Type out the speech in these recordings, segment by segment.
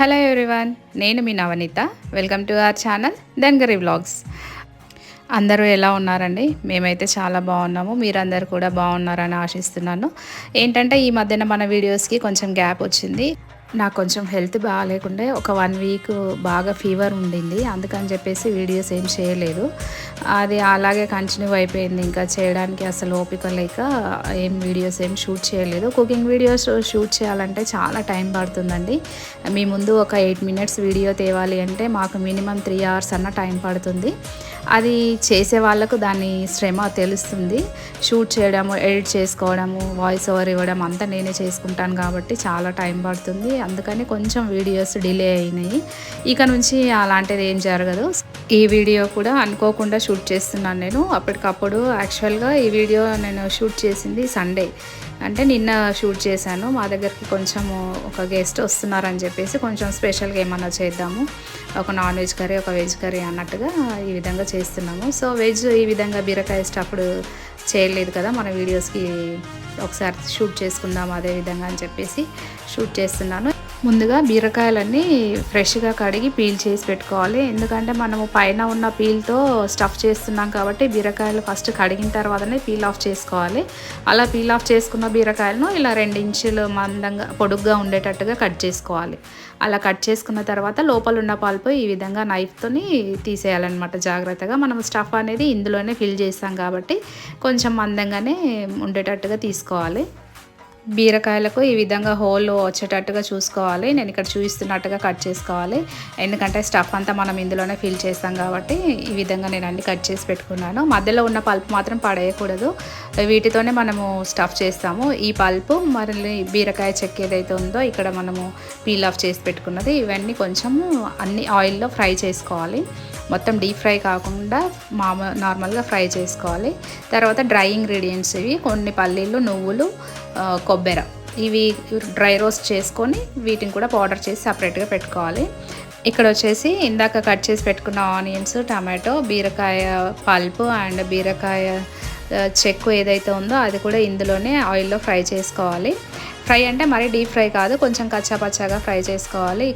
Hello everyone, నేను మీ Navaneetha. Welcome to our channel Dhangari vlogs. అందరూ ఎలా ఉన్నారండి? మేమైతే చాలా బాగున్నాము. మీరందరూ కూడా బాగున్నారని ఆశిస్తున్నాను. ఏంటంటే ఈ మధ్యన మన వీడియోస్కి కొంచెం గ్యాప్ వచ్చింది. నాకు కొంచెం హెల్త్ బాగాలేకుండే ఒక 1 వీక్ బాగా ఫీవర్ ఉండింది. అందుకని చెప్పేసి వీడియోస్ ఏం చేయలేదు. అది అలాగే కంటిన్యూ అయిపోయింది. ఇంకా చేయడానికి అసలు ఓపిక లేక ఏం వీడియోస్ ఏం షూట్ చేయలేదు. కుకింగ్ వీడియోస్ షూట్ చేయాలంటే చాలా టైం పడుతుందండి. మీ ముందు ఒక 8 మినిట్స్ వీడియో తేవాలి అంటే మాకు మినిమం 3 అవర్స్ అన్న టైం పడుతుంది. అది చేసే వాళ్ళకు దాని శ్రమ తెలుస్తుంది. షూట్ చేయడము, ఎడిట్ చేసుకోవడము, వాయిస్ ఓవర్ ఇవ్వడం అంతా నేనే చేసుకుంటాను కాబట్టి చాలా టైం పడుతుంది. అందుకని కొంచెం వీడియోస్ డిలే అయినాయి. ఇక నుంచి అలాంటిది ఏం జరగదు. ఈ వీడియో కూడా అనుకోకుండా షూట్ చేస్తున్నాను నేను అప్పటికప్పుడు. యాక్చువల్గా ఈ వీడియో నేను షూట్ చేసింది సండే, అంటే నిన్న షూట్ చేశాను. మా దగ్గరికి కొంచెము ఒక గెస్ట్ వస్తున్నారని చెప్పేసి కొంచెం స్పెషల్గా ఏమన్నా చేద్దాము, ఒక నాన్ వెజ్ కర్రీ, ఒక వెజ్ కర్రీ అన్నట్టుగా ఈ విధంగా చేస్తున్నాము. సో వెజ్ ఈ విధంగా బీరకాయ స్టఫ్డ్ చేయలేదు కదా మన వీడియోస్కి, ఒకసారి షూట్ చేసుకుందాం అదే విధంగా అని చెప్పేసి షూట్ చేస్తున్నాను. ముందుగా బీరకాయలన్నీ ఫ్రెష్గా కడిగి పీల్ చేసి పెట్టుకోవాలి. ఎందుకంటే మనము పైన ఉన్న పీల్తో స్టఫ్ చేస్తున్నాం కాబట్టి బీరకాయలు ఫస్ట్ కడిగిన తర్వాతనే పీల్ ఆఫ్ చేసుకోవాలి. అలా పీల్ ఆఫ్ చేసుకున్న బీరకాయలను ఇలా 2 ఇంచులు మందంగా పొడుగ్గా ఉండేటట్టుగా కట్ చేసుకోవాలి. అలా కట్ చేసుకున్న తర్వాత లోపల ఉన్న పల్పు ఈ విధంగా నైఫ్తోని తీసేయాలన్నమాట జాగ్రత్తగా. మనం స్టఫ్ అనేది ఇందులోనే ఫిల్ చేస్తాం కాబట్టి కొంచెం మందంగానే ఉండేటట్టుగా తీసుకోవాలి. బీరకాయలకు ఈ విధంగా హోల్ వచ్చేటట్టుగా చూసుకోవాలి. నేను ఇక్కడ చూపిస్తున్నట్టుగా కట్ చేసుకోవాలి. ఎందుకంటే స్టఫ్ అంతా మనం ఇందులోనే ఫిల్ చేస్తాం కాబట్టి ఈ విధంగా నేను అన్ని కట్ చేసి పెట్టుకున్నాను. మధ్యలో ఉన్న పల్ప్ మాత్రం పడేయకూడదు. వీటితోనే మనము స్టఫ్ చేస్తాము. ఈ పల్పు మరి బీరకాయ చెక్క ఏదైతే ఉందో ఇక్కడ మనము పీల్ ఆఫ్ చేసి పెట్టుకున్నది, ఇవన్నీ కొంచెము అన్ని ఆయిల్లో ఫ్రై చేసుకోవాలి. మొత్తం డీప్ ఫ్రై కాకుండా నార్మల్గా ఫ్రై చేసుకోవాలి. తర్వాత డ్రై ఇంగ్రీడియంట్స్ ఇవి కొన్ని పల్లీలు, నువ్వులు, కొబ్బరి, ఇవి డ్రై రోస్ట్ చేసుకొని వీటిని కూడా పౌడర్ చేసి సపరేట్గా పెట్టుకోవాలి. ఇక్కడ వచ్చేసి ఇందాక కట్ చేసి పెట్టుకున్న ఆనియన్స్, టమాటో, బీరకాయ పల్పు అండ్ బీరకాయ చెక్కు ఏదైతే ఉందో అది కూడా ఇందులోనే ఆయిల్లో ఫ్రై చేసుకోవాలి. ఫ్రై అంటే మరీ డీప్ ఫ్రై కాదు, కొంచెం కచ్చా పచ్చాగా ఫ్రై చేసుకోవాలి.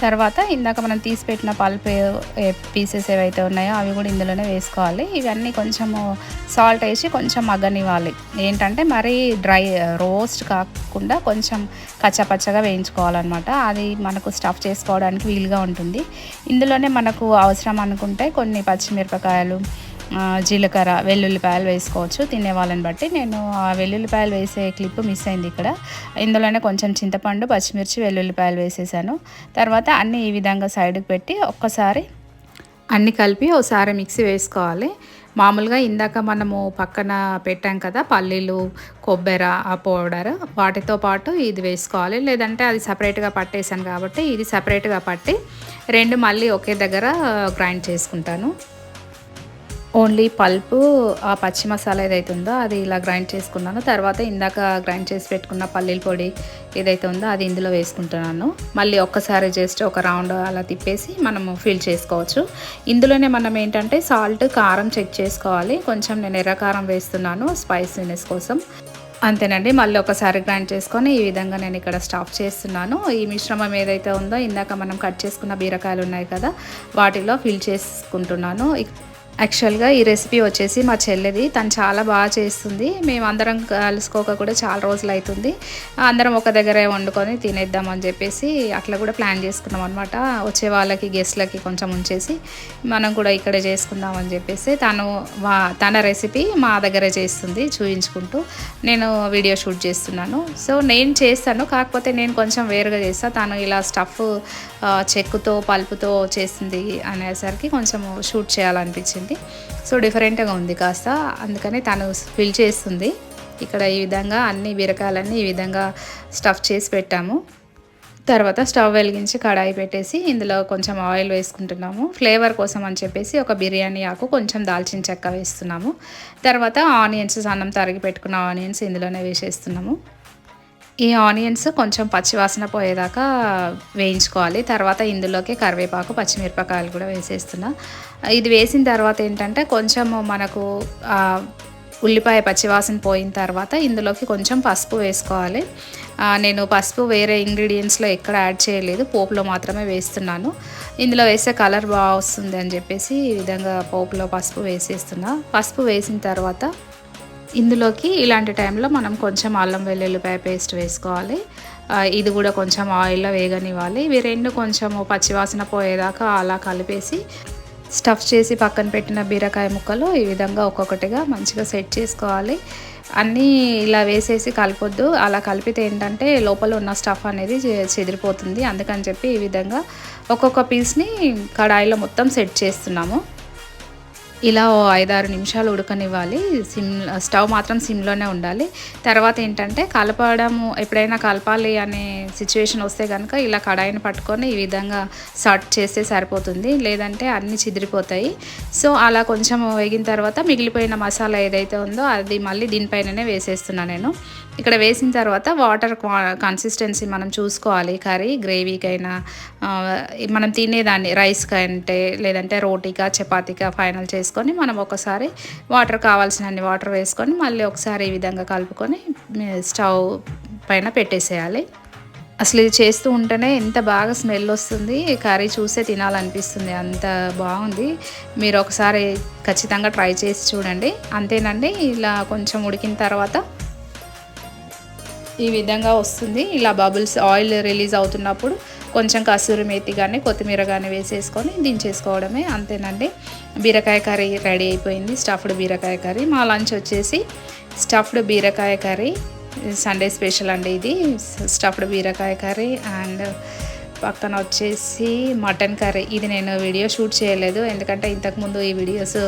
తర్వాత ఇందాక మనం తీసి పెట్టిన పల్ప్ పీసెస్ ఏవైతే ఉన్నాయో అవి కూడా ఇందులోనే వేసుకోవాలి. ఇవన్నీ కొంచెము సాల్ట్ వేసి కొంచెం మగ్గనివ్వాలి. ఏంటంటే మరీ డ్రై రోస్ట్ కాకుండా కొంచెం కచ్చపచ్చగా వేయించుకోవాలన్నమాట. అది మనకు స్టఫ్ చేసుకోవడానికి వీలుగా ఉంటుంది. ఇందులోనే మనకు అవసరం అనుకుంటే కొన్ని పచ్చిమిరపకాయలు, జీలకర్ర, వెల్లుల్లిపాయలు వేసుకోవచ్చు తినే వాళ్ళని బట్టి. నేను ఆ వెల్లుల్లిపాయలు వేసే క్లిప్ మిస్ అయింది ఇక్కడ. ఇందులోనే కొంచెం చింతపండు, పచ్చిమిర్చి, వెల్లుల్లిపాయలు వేసేసాను. తర్వాత అన్నీ ఈ విధంగా సైడ్కి పెట్టి ఒక్కసారి అన్నీ కలిపి ఒకసారి మిక్సీ వేసుకోవాలి. మామూలుగా ఇందాక మనము పక్కన పెట్టాం కదా పల్లీలు, కొబ్బరి, ఆ పౌడర్, వాటితో పాటు ఇది వేసుకోవాలి. లేదంటే అది సపరేట్గా పట్టేసాను కాబట్టి ఇది సపరేట్గా పట్టి 2 మళ్ళీ ఒకే దగ్గర గ్రైండ్ చేసుకుంటాను. ఓన్లీ పల్పు, ఆ పచ్చి మసాలా ఏదైతే ఉందో అది ఇలా గ్రైండ్ చేసుకున్నాను. తర్వాత ఇందాక గ్రైండ్ చేసి పెట్టుకున్న పల్లీల పొడి ఏదైతే ఉందో అది ఇందులో వేసుకుంటున్నాను. మళ్ళీ ఒక్కసారి జస్ట్ ఒక రౌండ్ అలా తిప్పేసి మనము ఫిల్ చేసుకోవచ్చు. ఇందులోనే మనం ఏంటంటే సాల్ట్, కారం చెక్ చేసుకోవాలి. కొంచెం నేను ఎర్ర కారం వేస్తున్నాను స్పైసీనెస్ కోసం. అంతేనండి. మళ్ళీ ఒకసారి గ్రైండ్ చేసుకొని ఈ విధంగా నేను ఇక్కడ స్టఫ్ చేస్తున్నాను. ఈ మిశ్రమం ఏదైతే ఉందో ఇందాక మనం కట్ చేసుకున్న బీరకాయలు ఉన్నాయి కదా వాటిలో ఫిల్ చేసుకుంటున్నాను. యాక్చువల్గా ఈ రెసిపీ వచ్చేసి మా చెల్లిది. తను చాలా బాగా చేస్తుంది. మేము అందరం కలుసుకోక కూడా చాలా రోజులు అవుతుంది. అందరం ఒక దగ్గరే వండుకొని తినేద్దామని చెప్పేసి అట్లా కూడా ప్లాన్ చేసుకున్నాం అనమాట. వచ్చే వాళ్ళకి గెస్ట్లకి కొంచెం ఉంచేసి మనం కూడా ఇక్కడే చేసుకుందామని చెప్పేసి తన రెసిపీ మా దగ్గరే చేస్తుంది చూపించుకుంటూ. నేను వీడియో షూట్ చేస్తున్నాను. సో నేను చేస్తాను, కాకపోతే నేను కొంచెం వేరుగా చేస్తాను. తను ఇలా స్టఫ్ చెక్కుతో పల్పుతో చేసింది అనేసరికి కొంచెం షూట్ చేయాలనిపించింది. సో డిఫరెంట్గా ఉంది కాస్త, అందుకని తను ఫిల్ చేస్తుంది. ఇక్కడ ఈ విధంగా అన్ని బీరకాయలన్నీ ఈ విధంగా స్టఫ్ చేసి పెట్టాము. తర్వాత స్టవ్ వెలిగించి కడాయి పెట్టేసి ఇందులో కొంచెం ఆయిల్ వేసుకుంటున్నాము. ఫ్లేవర్ కోసం అని చెప్పేసి ఒక బిర్యానీ ఆకు, కొంచెం దాల్చిన చెక్క వేస్తున్నాము. తర్వాత ఆనియన్స్, సన్నం తరిగి పెట్టుకున్న ఆనియన్స్ ఇందులోనే వేసేస్తున్నాము. ఈ ఆనియన్స్ కొంచెం పచ్చివాసన పోయేదాకా వేయించుకోవాలి. తర్వాత ఇందులోకి కరివేపాకు, పచ్చిమిరపకాయలు కూడా వేసేస్తున్నా. ఇది వేసిన తర్వాత ఏంటంటే కొంచెం మనకు ఉల్లిపాయ పచ్చివాసన పోయిన తర్వాత ఇందులోకి కొంచెం పసుపు వేసుకోవాలి. నేను పసుపు వేరే ఇంగ్రీడియంట్స్లో ఎక్కడ యాడ్ చేయలేదు, పోపులో మాత్రమే వేస్తున్నాను. ఇందులో వేస్తే కలర్ బాగా వస్తుంది అని చెప్పేసి ఈ విధంగా పోపులో పసుపు వేసేస్తున్నా. పసుపు వేసిన తర్వాత ఇందులోకి ఇలాంటి టైంలో మనం కొంచెం అల్లం వెల్లుల్లిపాయ పేస్ట్ వేసుకోవాలి. ఇది కూడా కొంచెం ఆయిల్లో వేగనివ్వాలి. ఇవి రెండు కొంచెం పచ్చివాసన పోయేదాకా అలా కలిపేసి స్టఫ్ చేసి పక్కన పెట్టిన బీరకాయ ముక్కలు ఈ విధంగా ఒక్కొక్కటిగా మంచిగా సెట్ చేసుకోవాలి. అన్నీ ఇలా వేసేసి కలపొద్దు, అలా కలిపితే ఏంటంటే లోపల ఉన్న స్టఫ్ అనేది చెదిరిపోతుంది. అందుకని చెప్పి ఈ విధంగా ఒక్కొక్క పీస్ని కడాయిలో మొత్తం సెట్ చేస్తున్నాము. ఇలా 5-6 నిమిషాలు ఉడకనివ్వాలి. స్టవ్ మాత్రం సిమ్లోనే ఉండాలి. తర్వాత ఏంటంటే కలపడము, ఎప్పుడైనా కలపాలి అనే సిచ్యువేషన్ వస్తే కనుక ఇలా కడాయిని పట్టుకొని ఈ విధంగా సర్ట్ చేస్తే సరిపోతుంది, లేదంటే అన్నీ చిదిరిపోతాయి. సో అలా కొంచెం వేగిన తర్వాత మిగిలిపోయిన మసాలా ఏదైతే ఉందో అది మళ్ళీ దీనిపైననే వేసేస్తున్నాను నేను. ఇక్కడ వేసిన తర్వాత వాటర్ కన్సిస్టెన్సీ మనం చూసుకోవాలి. కర్రీ గ్రేవీకైనా మనం తినేదాన్ని రైస్కంటే లేదంటే రోటీకా చపాతీకా ఫైనల్ చేసుకొని మనం ఒకసారి వాటర్ కావాల్సినన్ని వాటర్ వేసుకొని మళ్ళీ ఒకసారి ఈ విధంగా కలుపుకొని స్టవ్ పైన పెట్టేసేయాలి. అసలు ఇది చేస్తూ ఉంటేనే ఎంత బాగా స్మెల్ వస్తుంది, కర్రీ చూస్తే తినాలనిపిస్తుంది, అంత బాగుంది. మీరు ఒకసారి ఖచ్చితంగా ట్రై చేసి చూడండి. అంతేనండి. ఇలా కొంచెం ఉడికిన తర్వాత ఈ విధంగా వస్తుంది. ఇలా బబుల్స్ ఆయిల్ రిలీజ్ అవుతున్నప్పుడు కొంచెం కసూరి మేతి కానీ కొత్తిమీర కానీ వేసేసుకొని దించేసుకోవడమే. అంతేనండి, బీరకాయ కర్రీ రెడీ అయిపోయింది. స్టఫ్డ్ బీరకాయ కర్రీ. మా లంచ్ వచ్చేసి స్టఫ్డ్ బీరకాయ కర్రీ, సండే స్పెషల్ అండి ఇది. స్టఫ్డ్ బీరకాయ కర్రీ అండ్ పక్కన వచ్చేసి మటన్ కర్రీ. ఇది నేను వీడియో షూట్ చేయలేదు, ఎందుకంటే ఇంతకుముందు ఈ వీడియోస్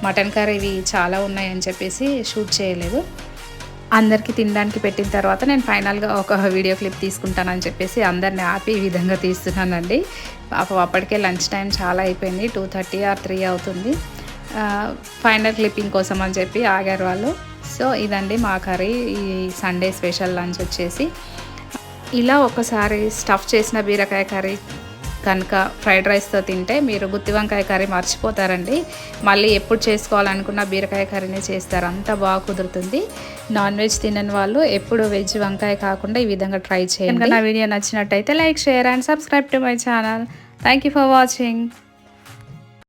మటన్ కర్రీవి చాలా ఉన్నాయని చెప్పేసి షూట్ చేయలేదు. అందరికీ తినడానికి పెట్టిన తర్వాత నేను ఫైనల్గా ఒక వీడియో క్లిప్ తీసుకుంటానని చెప్పేసి అందరిని ఆపి ఈ విధంగా తీస్తున్నానండి. అప్పటికే లంచ్ టైం చాలా అయిపోయింది, 2:30 or 3 అవుతుంది. ఫైనల్ క్లిప్పింగ్ కోసం అని చెప్పి ఆగారు వాళ్ళు. సో ఇదండి మా కర్రీ, ఈ సండే స్పెషల్ లంచ్ వచ్చేసి. ఇలా ఒకసారి స్టఫ్ చేసిన బీరకాయ కర్రీ కనుక ఫ్రైడ్ రైస్తో తింటే మీరు గుత్తి వంకాయ కర్రీ మర్చిపోతారండి. మళ్ళీ ఎప్పుడు చేసుకోవాలనుకున్న బీరకాయ కర్రీనే చేస్తారు, అంత బాగా కుదురుతుంది. నాన్ వెజ్ తినని వాళ్ళు ఎప్పుడు వెజ్ వంకాయ కాకుండా ఈ విధంగా ట్రై చేయండి. నా వీడియో నచ్చినట్టయితే like, share and subscribe to my channel. Thank you for watching.